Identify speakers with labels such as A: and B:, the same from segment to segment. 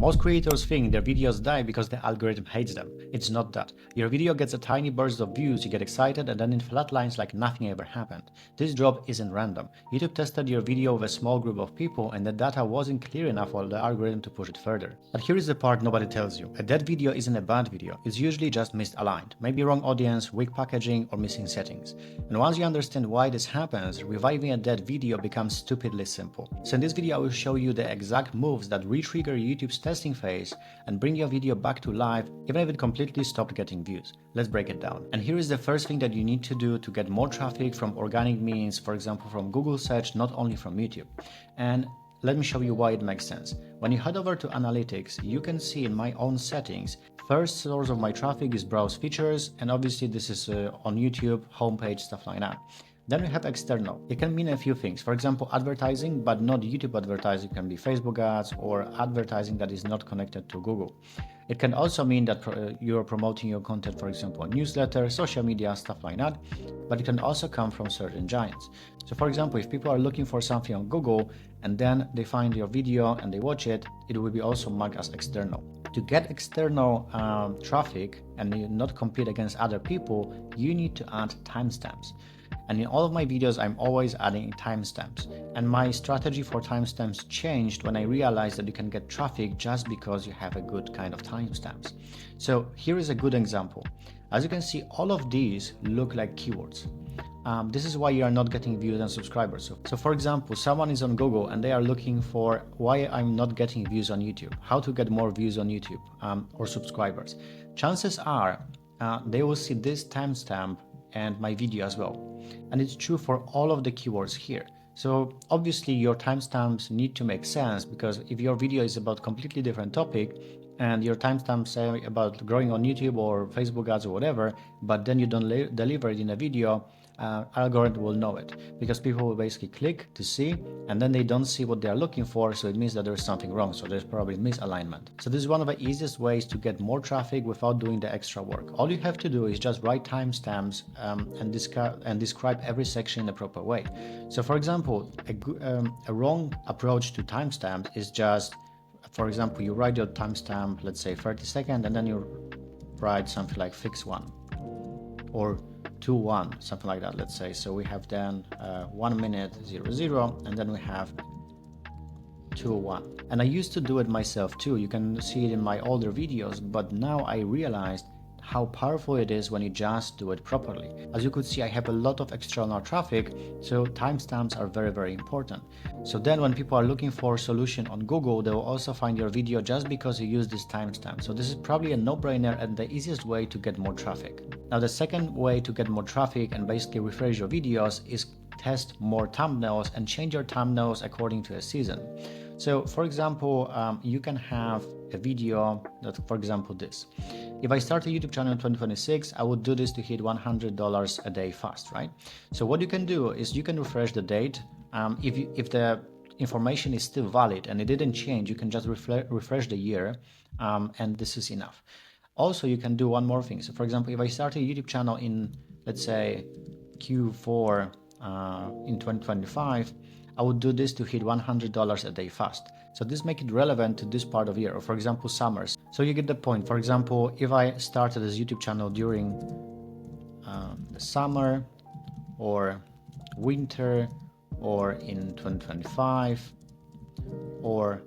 A: Most creators think their videos die because the algorithm hates them. It's not that. Your video gets a tiny burst of views, you get excited, and then it flatlines like nothing ever happened. This drop isn't random. YouTube tested your video with a small group of people, and the data wasn't clear enough for the algorithm to push it further. But here is the part nobody tells you. A dead video isn't a bad video. It's usually just misaligned. Maybe wrong audience, weak packaging, or missing settings. And once you understand why this happens, reviving a dead video becomes stupidly simple. So in this video I will show you the exact moves that re-trigger YouTube's testing phase and bring your video back to life even if it completely stopped getting views. Let's break it down. And here is the first thing that you need to do to get more traffic from organic means, for example from Google search, not only from YouTube. And let me show you why it makes sense. When you head over to analytics, you can see in my own settings, first source of my traffic is browse features, and obviously this is on YouTube, homepage, stuff like that. Then we have external. It can mean a few things. For example, advertising, but not YouTube advertising. It can be Facebook ads or advertising that is not connected to Google. It can also mean that you're promoting your content, for example, newsletter, social media, stuff like that. But it can also come from search engines. So for example, if people are looking for something on Google and then they find your video and they watch it, it will be also marked as external. To get external traffic and not compete against other people, you need to add timestamps. And in all of my videos, I'm always adding timestamps. And my strategy for timestamps changed when I realized that you can get traffic just because you have a good kind of timestamps. So here is a good example. As you can see, all of these look like keywords. This is why you are not getting views and subscribers. So for example, someone is on Google and they are looking for why I'm not getting views on YouTube, how to get more views on YouTube or subscribers. Chances are they will see this timestamp and my video as well. And it's true for all of the keywords here. So obviously your timestamps need to make sense, because if your video is about completely different topic and your timestamps say about growing on YouTube or Facebook ads or whatever, but then you don't deliver it in a video, algorithm will know it, because people will basically click to see and then they don't see what they are looking for, so it means that there's something wrong, so there's probably misalignment. So this is one of the easiest ways to get more traffic without doing the extra work. All you have to do is just write timestamps and describe every section in a proper way. So for example, a wrong approach to timestamps is just, for example, you write your timestamp, let's say 30 seconds, and then you write something like fix 1 or 2:1, something like that, let's say. So we have then 1 minute 00, and then we have 2:1. And I used to do it myself too. You can see it in my older videos, but now I realized how powerful it is when you just do it properly. As you could see, I have a lot of external traffic, so timestamps are very, very important. So then when people are looking for a solution on Google, they will also find your video just because you use this timestamp. So this is probably a no-brainer and the easiest way to get more traffic. Now the second way to get more traffic and basically refresh your videos is test more thumbnails and change your thumbnails according to a season. So for example, you can have a video that, for example, this. If I start a YouTube channel in 2026, I would do this to hit $100 a day fast, right? So what you can do is you can refresh the date. If the information is still valid and it didn't change, you can just refresh the year, and this is enough. Also, you can do one more thing. So for example, if I start a YouTube channel in, let's say, Q4 in 2025, I would do this to hit $100 a day fast. So this makes it relevant to this part of year, or for example, summers. So you get the point. For example, if I started this YouTube channel during the summer or winter or in 2025 or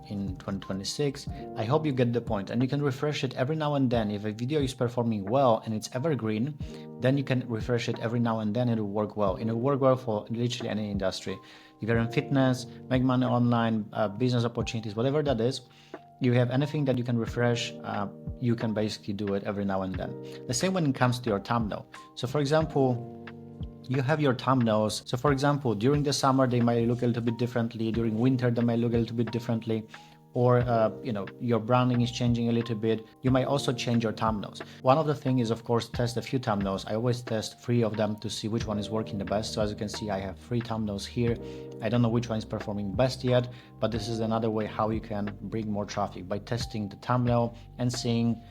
A: in 2026, I hope you get the point. And you can refresh it every now and then. If a video is performing well and it's evergreen, then you can refresh it every now and then. It will work well. It will work well for literally any industry. If you're in fitness, make money online, business opportunities, whatever that is, you have anything that you can refresh, you can basically do it every now and then. The same when it comes to your thumbnail. So for example, you have your thumbnails. So for example, during the summer, they might look a little bit differently. During winter, they might look a little bit differently. Or, your branding is changing a little bit. You might also change your thumbnails. One of the things is, of course, test a few thumbnails. I always test 3 of them to see which one is working the best. So as you can see, I have 3 thumbnails here. I don't know which one is performing best yet, but this is another way how you can bring more traffic by testing the thumbnail and seeing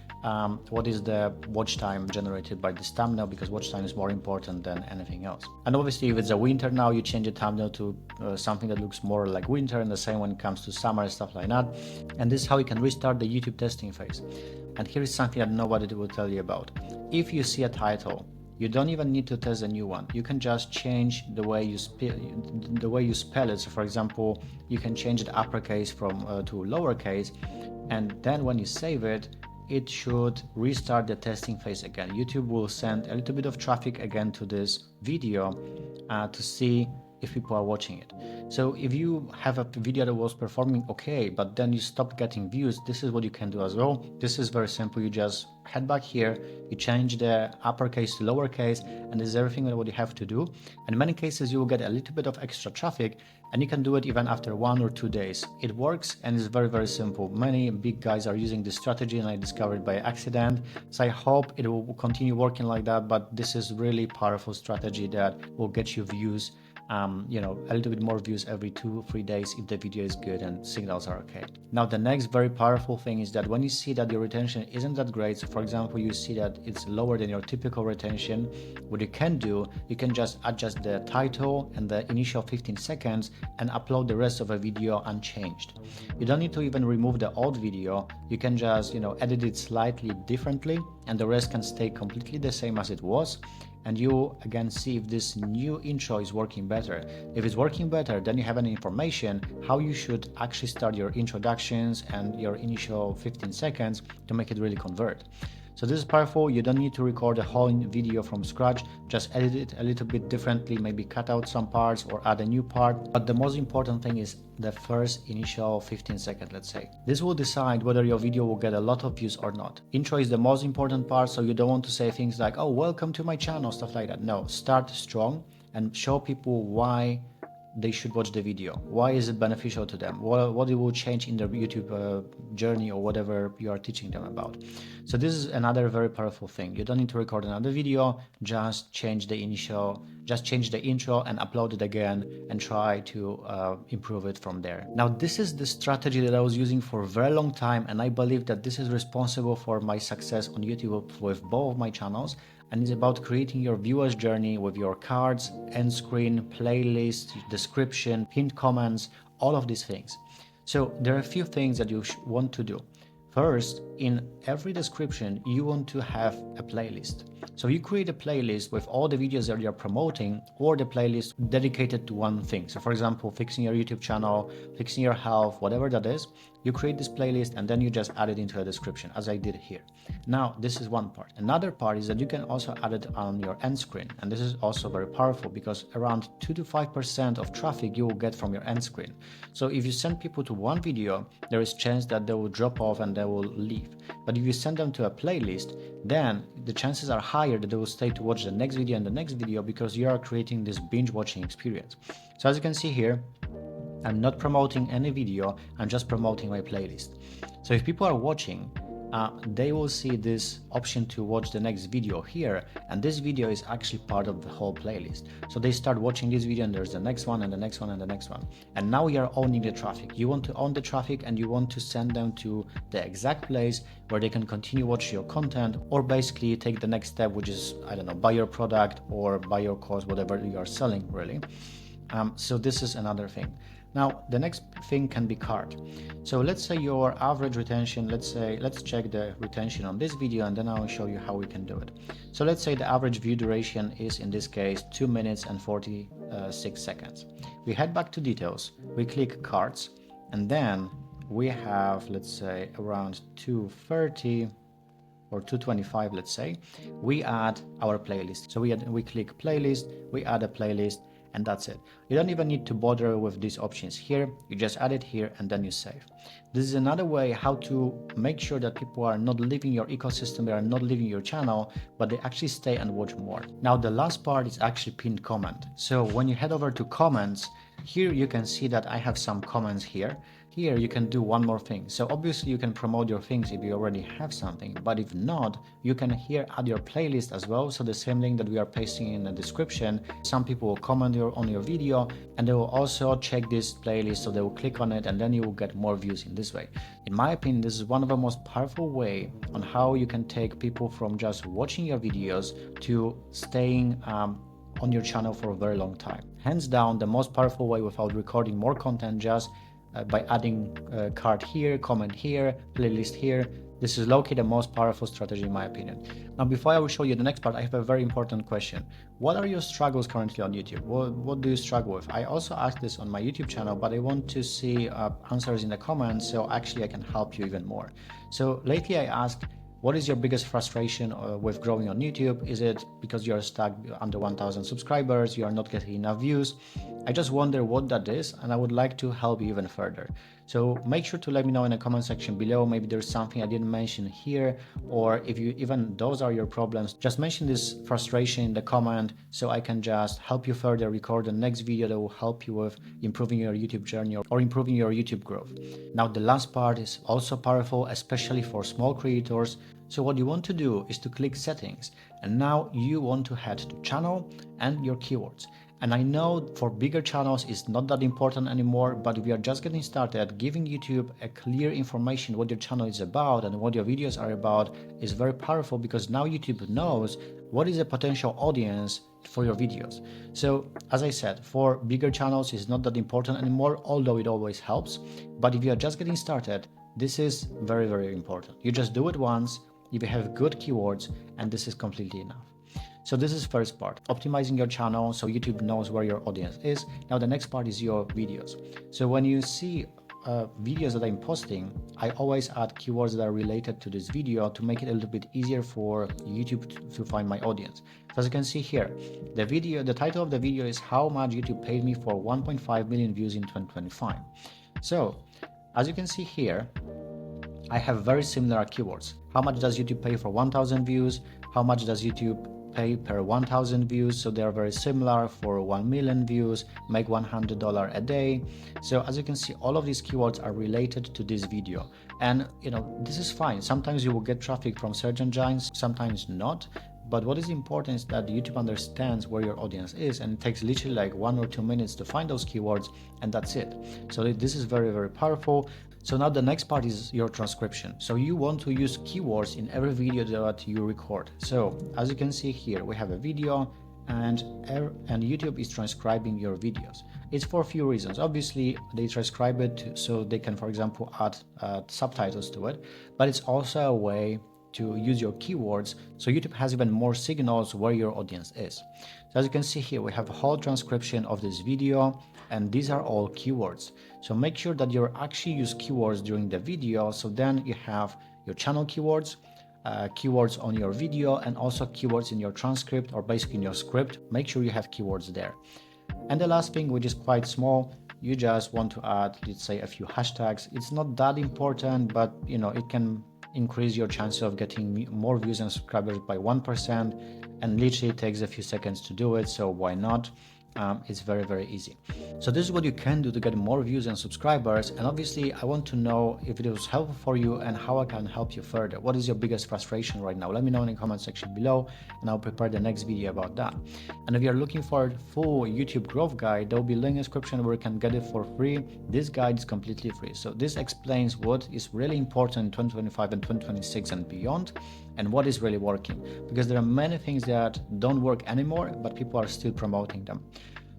A: what is the watch time generated by this thumbnail, because watch time is more important than anything else. And obviously if it's a winter now, you change the thumbnail to something that looks more like winter, and the same when it comes to summer and stuff like that. And this is how you can restart the YouTube testing phase. And here is something that nobody will tell you about. If you see a title, you don't even need to test a new one. You can just change the way you spell it. So for example, you can change the uppercase from to lowercase, and then when you save it, it should restart the testing phase again. YouTube will send a little bit of traffic again to this video to see if people are watching it. So if you have a video that was performing okay, but then you stopped getting views, this is what you can do as well. This is very simple. You just head back here, you change the uppercase to lowercase, and this is everything that what you have to do. And in many cases, you will get a little bit of extra traffic, and you can do it even after 1 or 2 days. It works and it's very, very simple. Many big guys are using this strategy, and I discovered it by accident. So I hope it will continue working like that, but this is really powerful strategy that will get you views, a little bit more views every 2-3 days if the video is good and signals are okay. Now the next very powerful thing is that when you see that your retention isn't that great, so for example you see that it's lower than your typical retention, what you can do, you can just adjust the title and the initial 15 seconds and upload the rest of a video unchanged. You don't need to even remove the old video. You can just edit it slightly differently, and the rest can stay completely the same as it was. And you again see if this new intro is working better. If it's working better, then you have any information how you should actually start your introductions and your initial 15 seconds to make it really convert. So this is powerful. You don't need to record a whole video from scratch. Just edit it a little bit differently, maybe cut out some parts or add a new part. But the most important thing is the first initial 15 seconds, let's say. This will decide whether your video will get a lot of views or not. Intro is the most important part, so you don't want to say things like, oh, welcome to my channel, stuff like that. No, start strong and show people why they should watch the video. Why is it beneficial to them? What it will change in their YouTube journey or whatever you are teaching them about. So this is another very powerful thing. You don't need to record another video, just change the intro and upload it again and try to improve it from there. Now this is the strategy that I was using for a very long time, and I believe that this is responsible for my success on YouTube with both of my channels. And it's about creating your viewer's journey with your cards, end screen, playlist, description, pinned comments, all of these things. So there are a few things that you want to do. First, in every description, you want to have a playlist. So you create a playlist with all the videos that you're promoting, or the playlist dedicated to one thing. So for example, fixing your YouTube channel, fixing your health, whatever that is, you create this playlist and then you just add it into a description, as I did here. Now, this is one part. Another part is that you can also add it on your end screen. And this is also very powerful because around 2 to 5% of traffic you will get from your end screen. So if you send people to one video, there is a chance that they will drop off and they will leave. But if you send them to a playlist, then the chances are higher that they will stay to watch the next video and the next video, because you are creating this binge watching experience. So as you can see here, I'm not promoting any video, I'm just promoting my playlist. So if people are watching, they will see this option to watch the next video here, and this video is actually part of the whole playlist. So they start watching this video and there's the next one and the next one and the next one. And now you're owning the traffic. You want to own the traffic and you want to send them to the exact place where they can continue watching your content, or basically take the next step, which is, I don't know, buy your product or buy your course, whatever you are selling really. So this is another thing. Now, the next thing can be cart. So let's say your average retention, let's check the retention on this video, and then I'll show you how we can do it. So let's say the average view duration is, in this case, 2 minutes and 46 seconds. We head back to details, we click carts, and then we have, let's say, around 230 or 225, let's say, we add our playlist. So we click playlist, we add a playlist, and that's it. You don't even need to bother with these options here. You just add it here and then you save. This is another way how to make sure that people are not leaving your ecosystem, they are not leaving your channel, but they actually stay and watch more. Now the last part is actually pinned comment. So when you head over to comments, here you can see that I have some comments here. Here you can do one more thing. So obviously you can promote your things if you already have something, but if not, you can here add your playlist as well. So the same link that we are pasting in the description, some people will comment on your video and they will also check this playlist, so they will click on it and then you will get more views in this way. In my opinion, this is one of the most powerful way on how you can take people from just watching your videos to staying on your channel for a very long time. Hands down, the most powerful way without recording more content, just by adding a card here, comment here, playlist here. This is low-key the most powerful strategy in my opinion. Now, before I will show you the next part, I have a very important question. What are your struggles currently on YouTube? What do you struggle with? I also asked this on my YouTube channel, but I want to see answers in the comments, so actually I can help you even more. So lately I asked, what is your biggest frustration with growing on YouTube? Is it because you're stuck under 1,000 subscribers, you are not getting enough views? I just wonder what that is, and I would like to help you even further. So make sure to let me know in the comment section below. Maybe there's something I didn't mention here, or if you even those are your problems, just mention this frustration in the comment so I can just help you further record the next video that will help you with improving your YouTube journey or improving your YouTube growth. Now, the last part is also powerful, especially for small creators. So what you want to do is to click settings, and now you want to head to channel and your keywords. And I know for bigger channels it's not that important anymore, but we are just getting started. Giving YouTube a clear information what your channel is about and what your videos are about is very powerful, because now YouTube knows what is a potential audience for your videos. So as I said, for bigger channels it's not that important anymore, although it always helps. But if you are just getting started, this is very, very important. You just do it once, if you have good keywords, and this is completely enough. So this is first part, optimizing your channel so YouTube knows where your audience is. Now the next part is your videos. So when you see videos that I'm posting, I always add keywords that are related to this video to make it a little bit easier for YouTube to find my audience. So as you can see here, the title of the video is how much YouTube paid me for 1.5 million views in 2025. So as you can see here, I have very similar keywords. How much does YouTube pay for 1,000 views? How much does YouTube pay per 1,000 views? So they are very similar. For 1 million views, make $100 a day. So as you can see, all of these keywords are related to this video, and this is fine. Sometimes you will get traffic from search engines, sometimes not. But what is important is that YouTube understands where your audience is, and it takes literally like 1 or 2 minutes to find those keywords, and that's it. So this is very, very powerful. So now the next part is your transcription. So you want to use keywords in every video that you record. So as you can see here, we have a video, and YouTube is transcribing your videos. It's for a few reasons. Obviously, they transcribe it so they can, for example, add subtitles to it, but it's also a way to use your keywords so YouTube has even more signals where your audience is. So as you can see here, we have a whole transcription of this video, and these are all keywords. So make sure that you actually use keywords during the video, so then you have your channel keywords, keywords on your video, and also keywords in your transcript, or basically in your script. Make sure you have keywords there. And the last thing, which is quite small, you just want to add, let's say, a few hashtags. It's not that important, but it can increase your chances of getting more views and subscribers by 1%, and literally takes a few seconds to do it, so why not? It's very, very easy. So this is what you can do to get more views and subscribers. And obviously I want to know if it was helpful for you and how I can help you further. What is your biggest frustration right now? Let me know in the comment section below, and I'll prepare the next video about that. And if you're looking for a full YouTube growth guide, there will be a link in the description where you can get it for free. This guide is completely free. So this explains what is really important in 2025 and 2026 and beyond, and what is really working, because there are many things that don't work anymore, but people are still promoting them.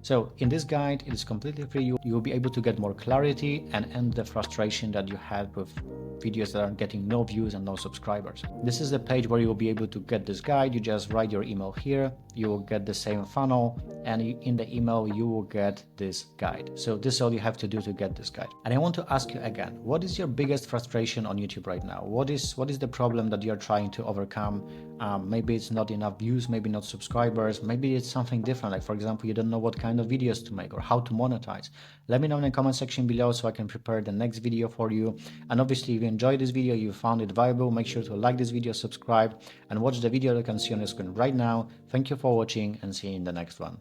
A: So in this guide, it is completely free. You will be able to get more clarity and end the frustration that you had with videos that are getting no views and no subscribers. This is the page where you will be able to get this guide. You just write your email here, you will get the same funnel, and in the email you will get this guide. So this is all you have to do to get this guide. And I want to ask you again, what is your biggest frustration on YouTube right now? What is the problem that you're trying to overcome? Maybe it's not enough views, maybe not subscribers, maybe it's something different. Like, for example, you don't know what kind of videos to make or how to monetize. Let me know in the comment section below so I can prepare the next video for you. And obviously, if you enjoyed this video, you found it valuable, make sure to like this video, subscribe, and watch the video that you can see on the screen right now. Thank you for watching, and see you in the next one.